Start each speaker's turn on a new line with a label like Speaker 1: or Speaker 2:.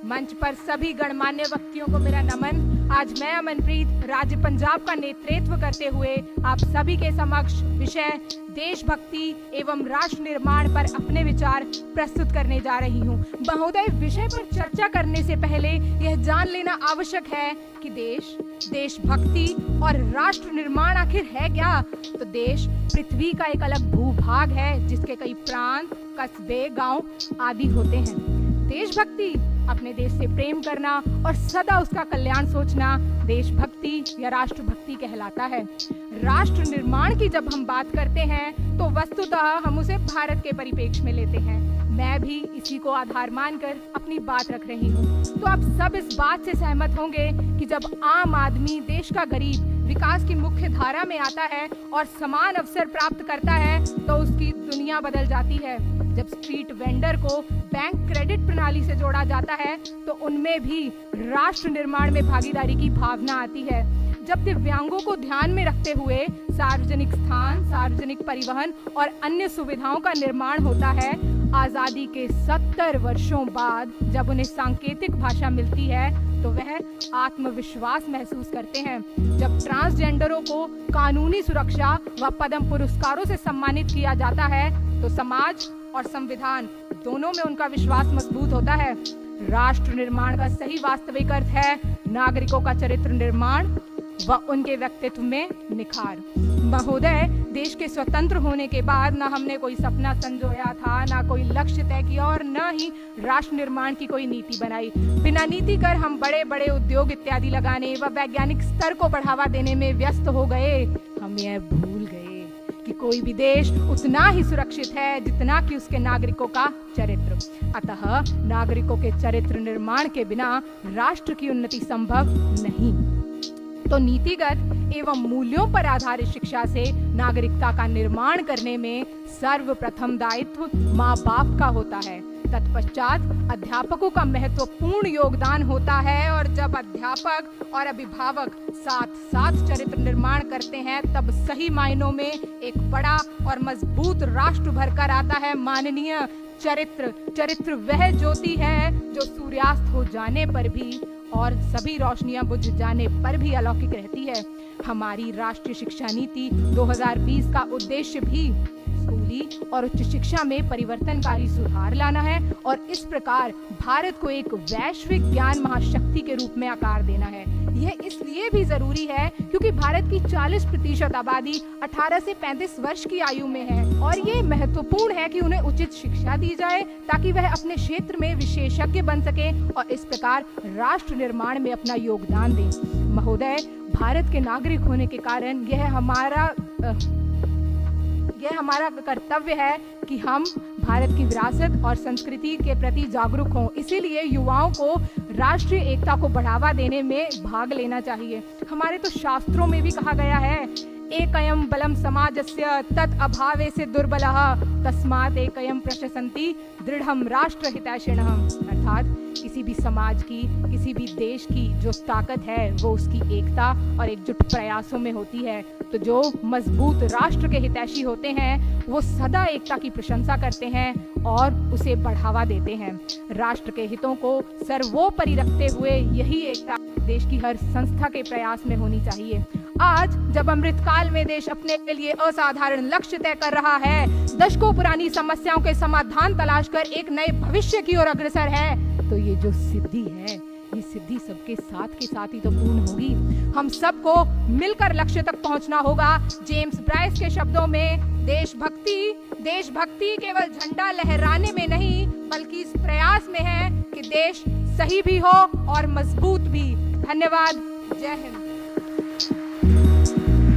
Speaker 1: मंच पर सभी गणमान्य व्यक्तियों को मेरा नमन। आज मैं अमनप्रीत राज्य पंजाब का नेतृत्व करते हुए आप सभी के समक्ष विषय देशभक्ति एवं राष्ट्र निर्माण पर अपने विचार प्रस्तुत करने जा रही हूँ। महोदय, विषय पर चर्चा करने से पहले यह जान लेना आवश्यक है कि देशभक्ति और राष्ट्र निर्माण आखिर है क्या? तो देश पृथ्वी का एक अलग भूभाग है जिसके कई प्रांत, कस्बे, गांव आदि होते हैं। देशभक्ति अपने देश से प्रेम करना और सदा उसका कल्याण सोचना देशभक्ति या राष्ट्रभक्ति कहलाता है। राष्ट्र निर्माण की जब हम बात करते हैं तो वस्तुतः हम उसे भारत के परिप्रेक्ष्य में लेते हैं। मैं भी इसी को आधार मानकर अपनी बात रख रही हूँ। तो आप सब इस बात से सहमत होंगे कि जब आम आदमी, देश का गरीब विकास की मुख्य धारा में आता है और समान अवसर प्राप्त करता है तो उसकी दुनिया बदल जाती है। जब स्ट्रीट वेंडर को बैंक क्रेडिट प्रणाली से जोड़ा जाता है तो उनमें भी राष्ट्र निर्माण में भागीदारी की भावना आती है। जब दिव्यांगों को ध्यान में रखते हुए सार्वजनिक स्थान, सार्वजनिक परिवहन और अन्य सुविधाओं का निर्माण होता है, आजादी के 70 वर्षों बाद जब उन्हें सांकेतिक भाषा मिलती है तो वह आत्मविश्वास महसूस करते हैं। जब ट्रांसजेंडरों को कानूनी सुरक्षा व पद्म पुरस्कारों से सम्मानित किया जाता है तो समाज और संविधान दोनों में उनका विश्वास मजबूत होता है। राष्ट्र निर्माण का सही वास्तविक अर्थ है नागरिकों का चरित्र निर्माण व उनके व्यक्तित्व में निखार। महोदय, देश के स्वतंत्र होने के बाद न हमने कोई सपना संजोया था, ना कोई लक्ष्य तय किया और न ही राष्ट्र निर्माण की कोई नीति बनाई। बिना नीति कर हम बड़े बड़े उद्योग इत्यादि लगाने व वैज्ञानिक स्तर को बढ़ावा देने में व्यस्त हो गए। हम यह भूल गए कि कोई भी देश उतना ही सुरक्षित है जितना कि उसके नागरिकों का चरित्र। अतः नागरिकों के चरित्र निर्माण के बिना राष्ट्र की उन्नति संभव नहीं। तो नीतिगत एवं मूल्यों पर आधारित शिक्षा से नागरिकता का निर्माण करने में सर्वप्रथम दायित्व माँ बाप का होता है। तत्पश्चात अध्यापकों का महत्वपूर्ण योगदान होता है और जब अध्यापक और अभिभावक साथ साथ चरित्र निर्माण करते हैं तब सही मायनों में एक बड़ा और मजबूत राष्ट्र भरकर आता है। माननीय, चरित्र वह ज्योति है जो सूर्यास्त हो जाने पर भी और सभी रोशनियां बुझ जाने पर भी अलौकिक रहती है। हमारी राष्ट्रीय शिक्षा नीति 2020 का उद्देश्य भी स्कूली और उच्च शिक्षा में परिवर्तनकारी सुधार लाना है और इस प्रकार भारत को एक वैश्विक ज्ञान महाशक्ति के रूप में आकार देना है। यह इसलिए भी जरूरी है क्योंकि भारत की 40% आबादी 18 से 35 वर्ष की आयु में है और ये महत्वपूर्ण है कि उन्हें उचित शिक्षा दी जाए ताकि वह अपने क्षेत्र में विशेषज्ञ बन सके और इस प्रकार राष्ट्र निर्माण में अपना योगदान दें। महोदय, भारत के नागरिक होने के कारण यह हमारा कर्तव्य है कि हम भारत की विरासत और संस्कृति के प्रति जागरूक हों। इसीलिए युवाओं को राष्ट्रीय एकता को बढ़ावा देने में भाग लेना चाहिए। हमारे तो शास्त्रों में भी कहा गया है, एकयम बलम समाजस्य तत् अभावे से दुर्बलः तस्मात् एकयम प्रशसन्ति दृढ़म राष्ट्र हितैषिणः। अर्थात किसी भी समाज की, किसी भी देश की जो ताकत है वो उसकी एकता और एकजुट प्रयासों में होती है। तो जो मजबूत राष्ट्र के हितैषी होते हैं वो सदा एकता की प्रशंसा करते हैं और उसे बढ़ावा देते हैं। राष्ट्र के हितों को सर्वोपरि रखते हुए यही एकता देश की हर संस्था के प्रयास में होनी चाहिए। आज जब अमृतकाल में देश अपने के लिए असाधारण लक्ष्य तय कर रहा है, दशकों पुरानी समस्याओं के समाधान तलाश कर एक नए भविष्य की ओर अग्रसर है, तो ये जो सिद्धि है, ये सिद्धि सबके साथ के साथ ही तो पूर्ण होगी। हम सबको मिलकर लक्ष्य तक पहुंचना होगा। जेम्स ब्राइस के शब्दों में देशभक्ति केवल झंडा लहराने में नहीं बल्कि इस प्रयास में है कि देश सही भी हो और मजबूत भी। धन्यवाद। जय हिंद।